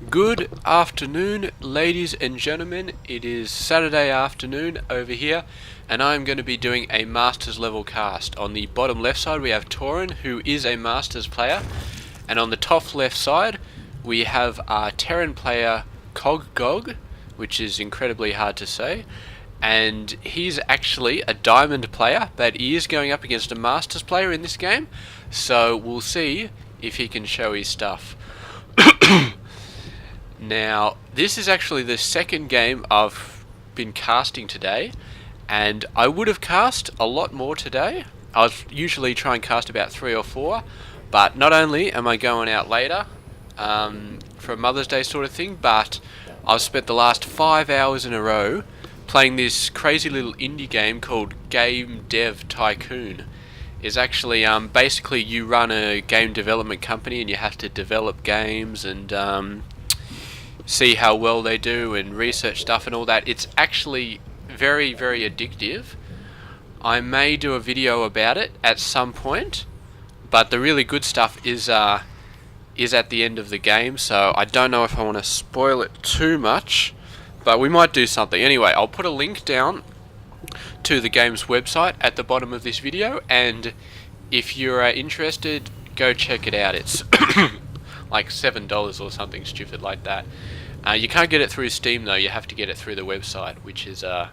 Good afternoon, ladies and gentlemen. It is Saturday afternoon over here, and I'm going to be doing a Masters level cast. On the bottom left side we have TAUREN, who is a Masters player, and on the top left side we have our Terran player CogGog, which is incredibly hard to say, and he's actually a Diamond player, but he is going up against a Masters player in this game, so we'll see if he can show his stuff. Now, this is actually the second game I've been casting today, and I would have cast a lot more today. I was usually try and cast about 3 or 4, but not only am I going out later for a Mother's Day sort of thing, but I've spent the last 5 hours in a row playing this crazy little indie game called Dev Tycoon. Is actually basically you run a game development company and you have to develop games and see how well they do and research stuff and all that. It's actually very, very addictive. I may do a video about it at some point, but the really good stuff is at the end of the game, so I don't know if I want to spoil it too much, but we might do something. Anyway, I'll put a link down to the game's website at the bottom of this video, and if you're interested, go check it out. It's like $7 or something stupid like that. You can't get it through Steam though, you have to get it through the website, which is a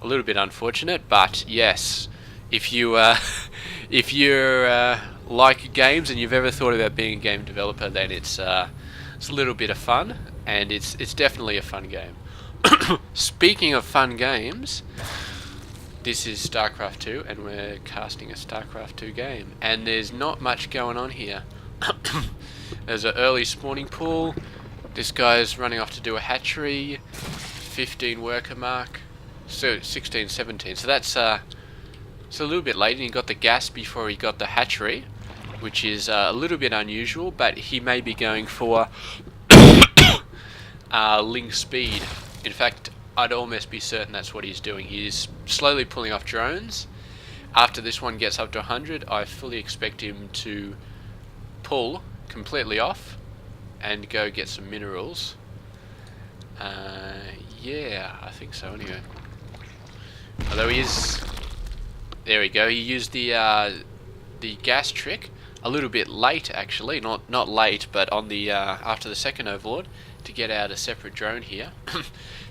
little bit unfortunate, but yes, if you if you're like games and you've ever thought about being a game developer, then it's a little bit of fun, and it's definitely a fun game. Speaking of fun games, this is Starcraft 2, and we're casting a Starcraft 2 game, and there's not much going on here. There's an early spawning pool. This guy's running off to do a hatchery. 15 worker mark. So 16, 17. So that's it's a little bit late, and he got the gas before he got the hatchery, which is a little bit unusual, but he may be going for Ling speed. In fact, I'd almost be certain that's what he's doing. He's slowly pulling off drones. After this one gets up to 100, I fully expect him to pull completely off and go get some minerals. Yeah, I think so anyway. Although he is... There we go, he used the gas trick a little bit late actually, not late, but on the after the second overlord, to get out a separate drone here.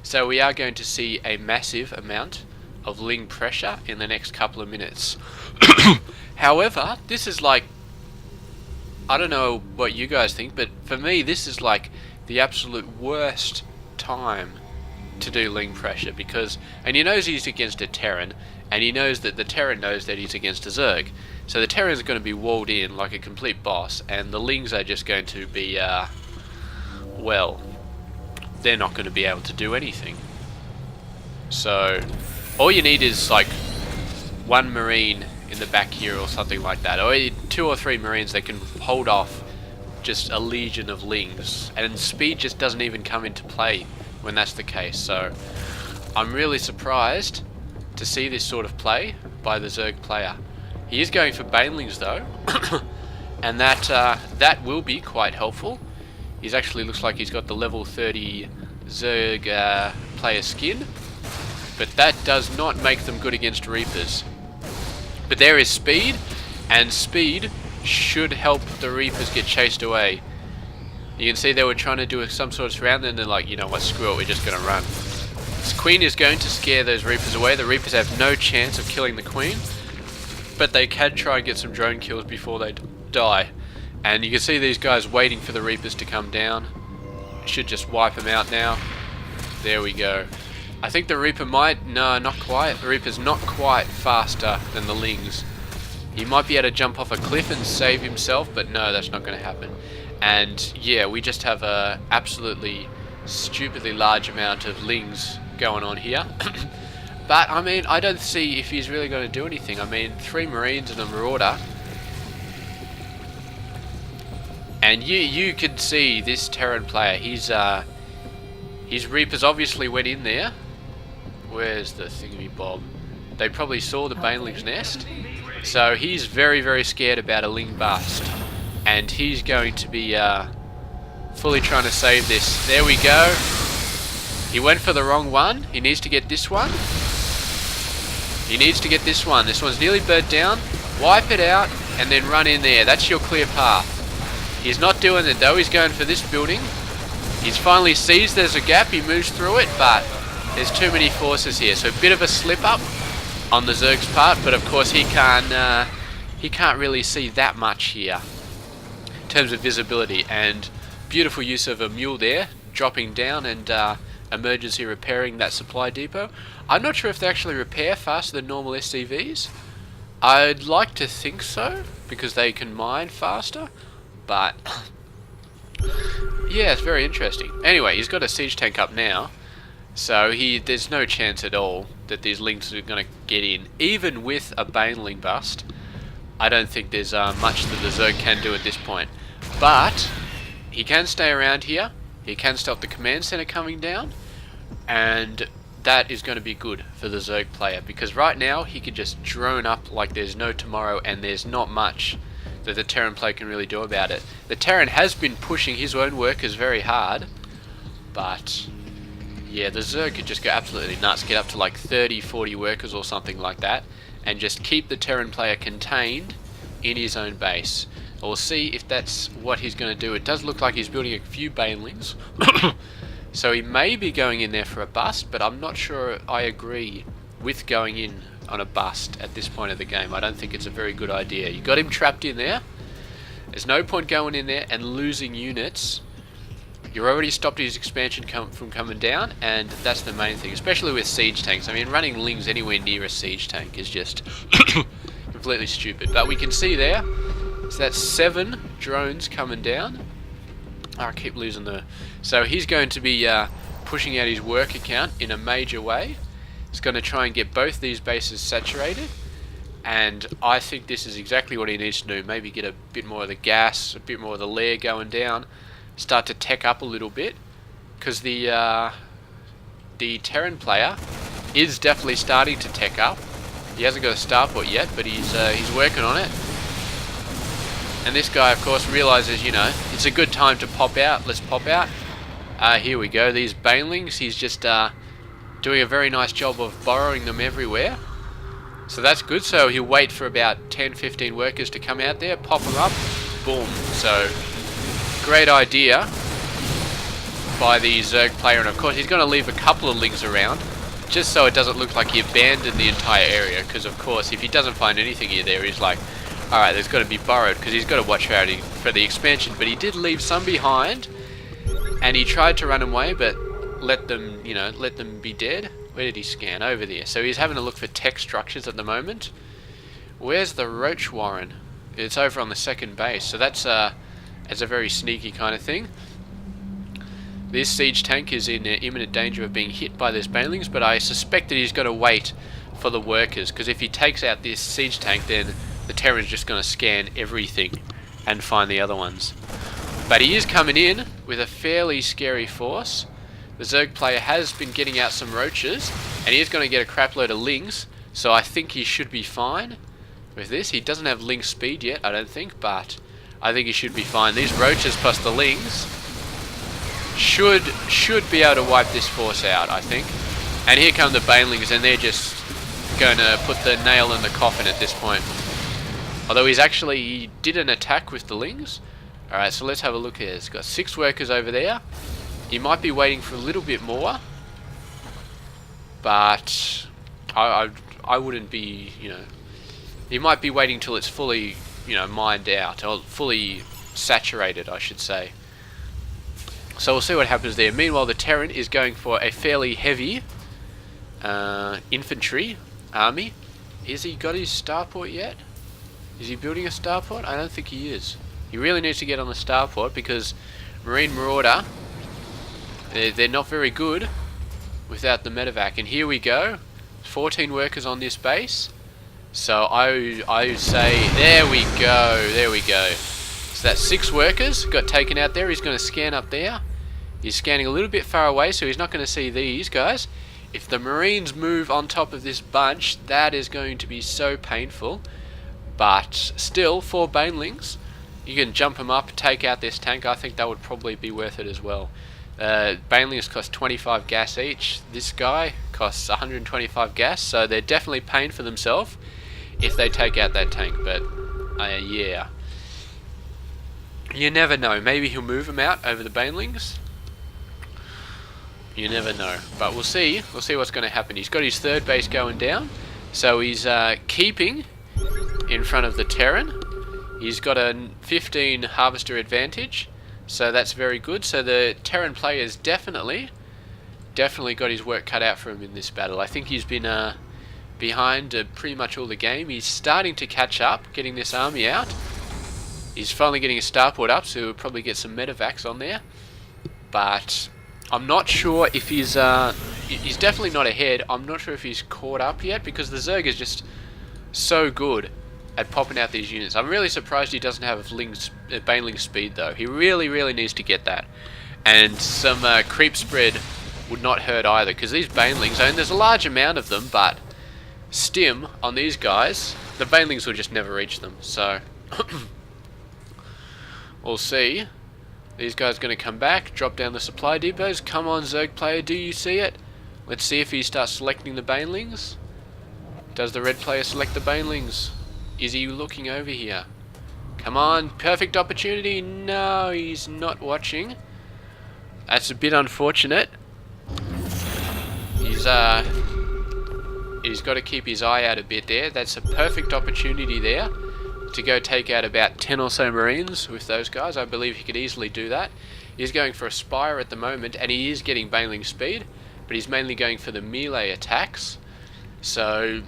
So we are going to see a massive amount of Ling pressure in the next couple of minutes. However, this is like, I don't know what you guys think, but for me this is like the absolute worst time to do Ling pressure, because, and he knows he's against a Terran, and he knows that the Terran knows that he's against a Zerg, so the Terrans are going to be walled in like a complete boss, and the Lings are just going to be well, they're not going to be able to do anything. So all you need is like one Marine in the back here or something like that, or 2 or 3 Marines that can hold off just a legion of Lings, and speed just doesn't even come into play when that's the case. So I'm really surprised to see this sort of play by the Zerg player. He is going for Banelings though, and that will be quite helpful. He actually looks like he's got the level 30 Zerg player skin, but that does not make them good against Reapers. But there is speed, and speed should help the Reapers get chased away. You can see they were trying to do some sort of surround, and they're like, you know what, screw it, we're just going to run. This Queen is going to scare those Reapers away. The Reapers have no chance of killing the Queen, but they can try and get some drone kills before they die. And you can see these guys waiting for the Reapers to come down. Should just wipe them out now. There we go. I think the Reaper might... No, not quite. The Reaper's not quite faster than the Lings. He might be able to jump off a cliff and save himself, but no, that's not going to happen. And yeah, we just have a absolutely stupidly large amount of Lings going on here. But I mean, I don't see if he's really going to do anything. I mean, 3 Marines and a Marauder. And you can see this Terran player, his Reapers obviously went in there. Where's the thingy-bob? They probably saw the Baneling's nest. So he's very, very scared about a Ling bust. And he's going to be Fully trying to save this. There we go. He went for the wrong one. He needs to get this one. He needs to get this one. This one's nearly burnt down. Wipe it out and then run in there. That's your clear path. He's not doing it though. He's going for this building. He's finally sees there's a gap. He moves through it, but there's too many forces here. So a bit of a slip up on the Zerg's part, but of course he can't really see that much here in terms of visibility. And beautiful use of a mule there, dropping down and emergency repairing that supply depot. I'm not sure if they actually repair faster than normal SCVs. I'd like to think so, because they can mine faster, but yeah, it's very interesting. Anyway, he's got a siege tank up now, so there's no chance at all that these links are going to get in. Even with a baneling bust, I don't think there's much that the Zerg can do at this point. But he can stay around here, he can stop the command center coming down, and that is going to be good for the Zerg player, because right now he can just drone up like there's no tomorrow, and there's not much that the Terran player can really do about it. The Terran has been pushing his own workers very hard, but yeah, the Zerg could just go absolutely nuts, get up to like 30, 40 workers or something like that, and just keep the Terran player contained in his own base. We'll see if that's what he's going to do. It does look like he's building a few banelings. So he may be going in there for a bust, but I'm not sure I agree with going in on a bust at this point of the game. I don't think it's a very good idea. You got him trapped in there. There's no point going in there and losing units. You've already stopped his expansion from coming down, and that's the main thing, especially with siege tanks. I mean, running lings anywhere near a siege tank is just completely stupid. But we can see there, so that's 7 drones coming down. Oh, I keep losing the... So he's going to be pushing out his work account in a major way. He's going to try and get both these bases saturated, and I think this is exactly what he needs to do. Maybe get a bit more of the gas, a bit more of the lair going down, start to tech up a little bit, because the Terran player is definitely starting to tech up. He hasn't got a starport yet, but he's working on it. And this guy, of course, realizes, you know, it's a good time to pop out. Let's pop out. Here we go. These banelings, he's just doing a very nice job of borrowing them everywhere. So that's good. So he'll wait for about 10-15 workers to come out there, pop them up, boom. So great idea by the Zerg player. And of course, he's going to leave a couple of lings around, just so it doesn't look like he abandoned the entire area. Because of course, if he doesn't find anything here, there he's like, alright, there's got to be borrowed, because he's got to watch out for the expansion. But he did leave some behind, and he tried to run them away, but let them, you know, let them be dead. Where did he scan? Over there. So he's having a look for tech structures at the moment. Where's the Roach Warren? It's over on the second base. So that's a very sneaky kind of thing. This siege tank is in imminent danger of being hit by these banelings, but I suspect that he's going to wait for the workers, because if he takes out this siege tank, then the Terran's just going to scan everything and find the other ones. But he is coming in with a fairly scary force. The Zerg player has been getting out some roaches, and he is going to get a crap load of lings, so I think he should be fine with this. He doesn't have ling speed yet, I don't think, but I think he should be fine. These roaches plus the lings should be able to wipe this force out, I think. And here come the banelings, and they're just going to put the nail in the coffin at this point. Although he did an attack with the lings. Alright, so let's have a look here. He's got 6 workers over there. He might be waiting for a little bit more, but I wouldn't be, you know, he might be waiting till it's fully, you know, mined out, or fully saturated, I should say. So we'll see what happens there. Meanwhile, the Terran is going for a fairly heavy infantry army. Has he got his starport yet? Is he building a starport? I don't think he is. He really needs to get on the starport, because Marine Marauder, they're not very good without the medevac. And here we go, 14 workers on this base. So I say, there we go. So that's 6 workers got taken out there. He's going to scan up there. He's scanning a little bit far away, so he's not going to see these guys. If the Marines move on top of this bunch, that is going to be so painful. But still, 4 banelings. you can jump him up, take out this tank. I think that would probably be worth it as well. Banelings cost 25 gas each. This guy costs 125 gas, so they're definitely paying for themselves if they take out that tank. But yeah, you never know. Maybe he'll move him out over the Banelings. You never know, but we'll see. We'll see what's going to happen. He's got his third base going down, so he's keeping in front of the Terran. He's got a 15 harvester advantage, so that's very good. So the Terran player's definitely got his work cut out for him in this battle. I think he's been behind pretty much all the game. He's starting to catch up, getting this army out. He's finally getting his starport up, so he'll probably get some medevacs on there. But I'm not sure if he's definitely not ahead. I'm not sure if he's caught up yet, because the Zerg is just so good at popping out these units. I'm really surprised he doesn't have Baneling speed though. He really needs to get that. And some creep spread would not hurt either, because these Banelings, I mean, there's a large amount of them, but stim on these guys, the Banelings will just never reach them. So we'll see. These guys are going to come back, drop down the supply depots. Come on, Zerg player, do you see it? Let's see if he starts selecting the Banelings. Does the red player select the Banelings? Is he looking over here? Come on, perfect opportunity. No, he's not watching. That's a bit unfortunate. He's got to keep his eye out a bit there. That's a perfect opportunity there to go take out about 10 or so Marines with those guys. I believe he could easily do that. He's going for a Spire at the moment, and he is getting Baneling speed, but he's mainly going for the melee attacks. So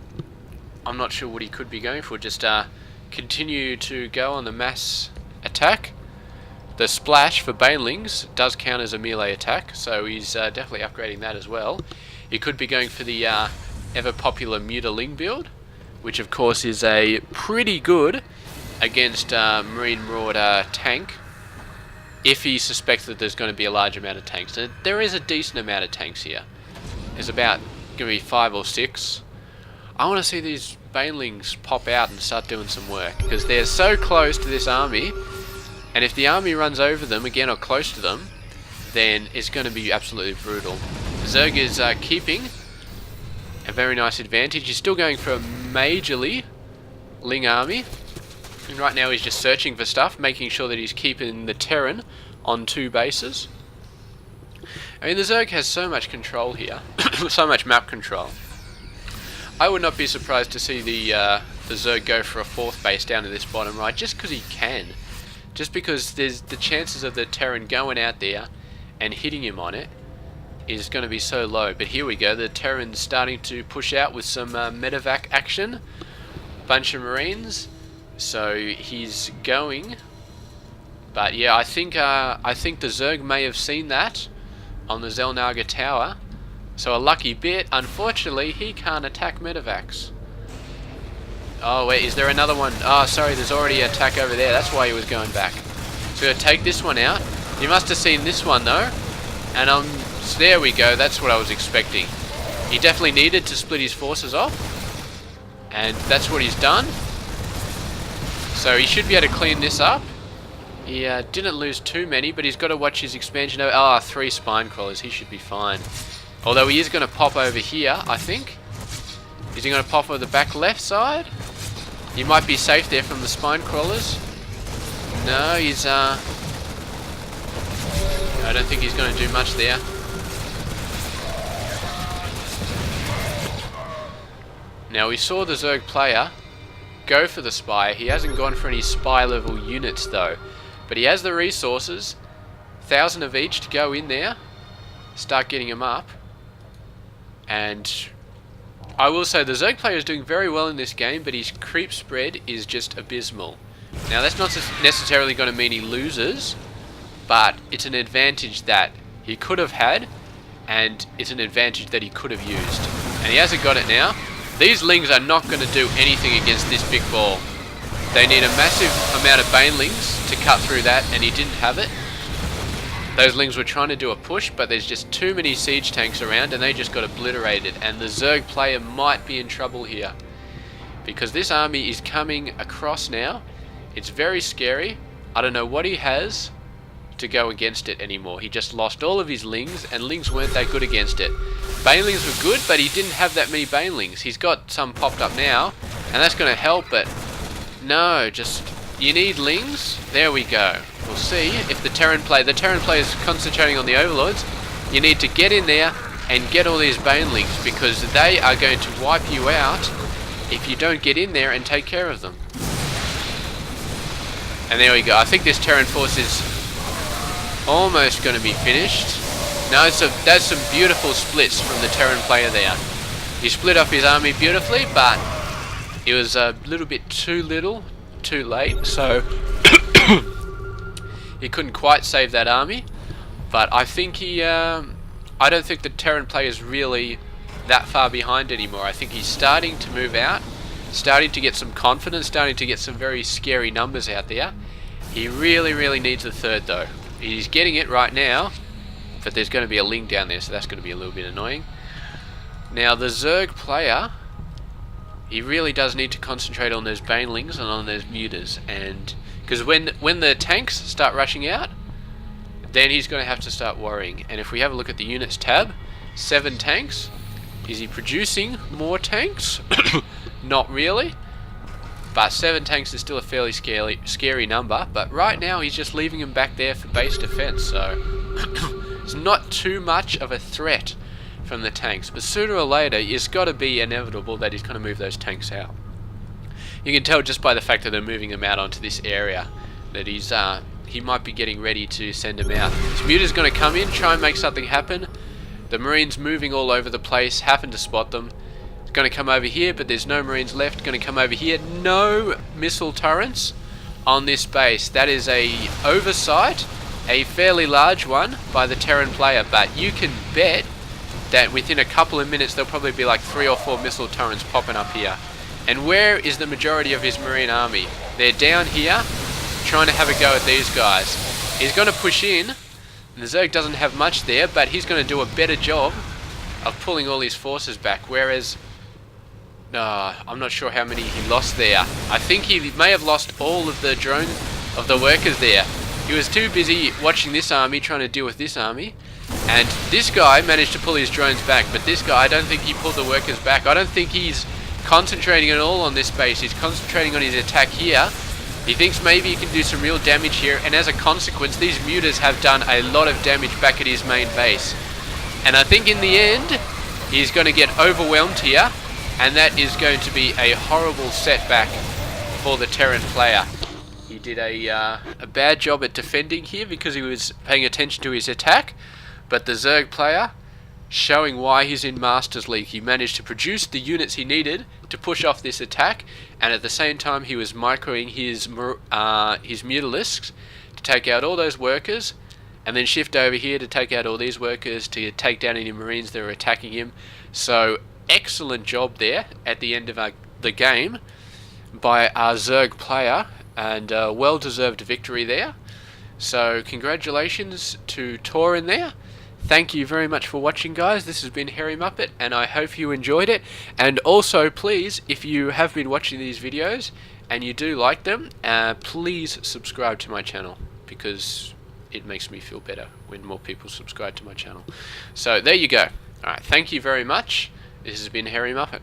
I'm not sure what he could be going for. Just continue to go on the mass attack. The splash for Banelings does count as a melee attack, so he's definitely upgrading that as well. He could be going for the ever popular Mutiling build, which of course is a pretty good against Marine Marauder tank, if he suspects that there's going to be a large amount of tanks. And there is a decent amount of tanks here. There's about going to be 5 or 6. I want to see these Banelings pop out and start doing some work, because they're so close to this army, and if the army runs over them again or close to them, then it's going to be absolutely brutal. Zerg is keeping a very nice advantage. He's still going for a majorly Ling army, and right now he's just searching for stuff, making sure that he's keeping the Terran on 2 bases. I mean, the Zerg has so much control here, so much map control. I would not be surprised to see the Zerg go for a 4th base down in this bottom right, just because he can. Just because there's the chances of the Terran going out there and hitting him on it is going to be so low. But here we go, the Terran's starting to push out with some medevac action. Bunch of Marines, so he's going. But yeah, I think the Zerg may have seen that on the Zelnaga tower. So a lucky bit. Unfortunately, he can't attack medevacs. Oh wait, is there another one? Oh, sorry, there's already an attack over there. That's why he was going back. So we'll take this one out. You must have seen this one though. And so there we go. That's what I was expecting. He definitely needed to split his forces off, and that's what he's done. So he should be able to clean this up. He didn't lose too many, but he's got to watch his expansion. Oh, 3 spine crawlers. He should be fine. Although he is going to pop over here, I think. Is he going to pop over the back left side? He might be safe there from the spine crawlers. No, he's I don't think he's going to do much there. Now we saw the Zerg player go for the Spire. He hasn't gone for any Spire level units though. But he has the resources, 1,000 of each, to go in there, start getting them up. And I will say the Zerg player is doing very well in this game, but his creep spread is just abysmal. Now that's not necessarily going to mean he loses, but it's an advantage that he could have had, and it's an advantage that he could have used. And he hasn't got it now. These Lings are not going to do anything against this big ball. They need a massive amount of Banelings to cut through that, and he didn't have it. Those Lings were trying to do a push, but there's just too many siege tanks around, and they just got obliterated. And the Zerg player might be in trouble here, because this army is coming across now. It's very scary. I don't know what he has to go against it anymore. He just lost all of his lings, and lings weren't that good against it. Banelings were good, but he didn't have that many banelings. He's got some popped up now, and that's going to help, but no, just, you need lings. There we go. We'll see if the Terran player is concentrating on the overlords. You need to get in there and get all these banelings, because they are going to wipe you out if you don't get in there and take care of them. And there we go. I think this Terran force is almost going to be finished. No, that's some beautiful splits from the Terran player there. He split up his army beautifully, but it was a little bit too little, too late, so he couldn't quite save that army. But I think I don't think the Terran player is really that far behind anymore. I think he's starting to move out, starting to get some confidence, starting to get some very scary numbers out there. He really needs the third though. He's getting it right now, but there's going to be a ling down there, so that's going to be a little bit annoying. Now the Zerg player, he really does need to concentrate on those banelings and on those mutas, and because when the tanks start rushing out, then he's going to have to start worrying. And if we have a look at the units tab, 7 tanks. Is he producing more tanks? Not really. But 7 tanks is still a fairly scary number. But right now he's just leaving them back there for base defense. So it's not too much of a threat from the tanks. But sooner or later, it's got to be inevitable that he's going to move those tanks out. You can tell just by the fact that they're moving them out onto this area that he might be getting ready to send them out. His muta's going to come in, try and make something happen. The Marines moving all over the place, happen to spot them. It's going to come over here, but there's no Marines left. Going to come over here. No missile turrets on this base. That is a oversight, a fairly large one by the Terran player, but you can bet that within a couple of minutes there'll probably be like 3 or 4 missile turrets popping up here. And where is the majority of his Marine army? They're down here, trying to have a go at these guys. He's going to push in. The Zerg doesn't have much there, but he's going to do a better job of pulling all his forces back, whereas I'm not sure how many he lost there. I think he may have lost all of the drone of the workers there. He was too busy watching this army, trying to deal with this army, and this guy managed to pull his drones back, but this guy, I don't think he pulled the workers back. I don't think he's concentrating at all on this base. He's concentrating on his attack here. He thinks maybe he can do some real damage here, and as a consequence, these mutas have done a lot of damage back at his main base. And I think in the end, he's going to get overwhelmed here, and that is going to be a horrible setback for the Terran player. He did a bad job at defending here because he was paying attention to his attack, but the Zerg player, showing why he's in Masters League, he managed to produce the units he needed to push off this attack, and at the same time he was microing his mutalisks to take out all those workers, and then shift over here to take out all these workers to take down any Marines that are attacking him. So excellent job there at the end of the game by our Zerg player, and well-deserved victory there. So congratulations to TAUREN there. Thank you very much for watching, guys. This has been Hairy Muppet, and I hope you enjoyed it. And also, please, if you have been watching these videos and you do like them, please subscribe to my channel, because it makes me feel better when more people subscribe to my channel. So there you go. Alright, thank you very much. This has been Hairy Muppet.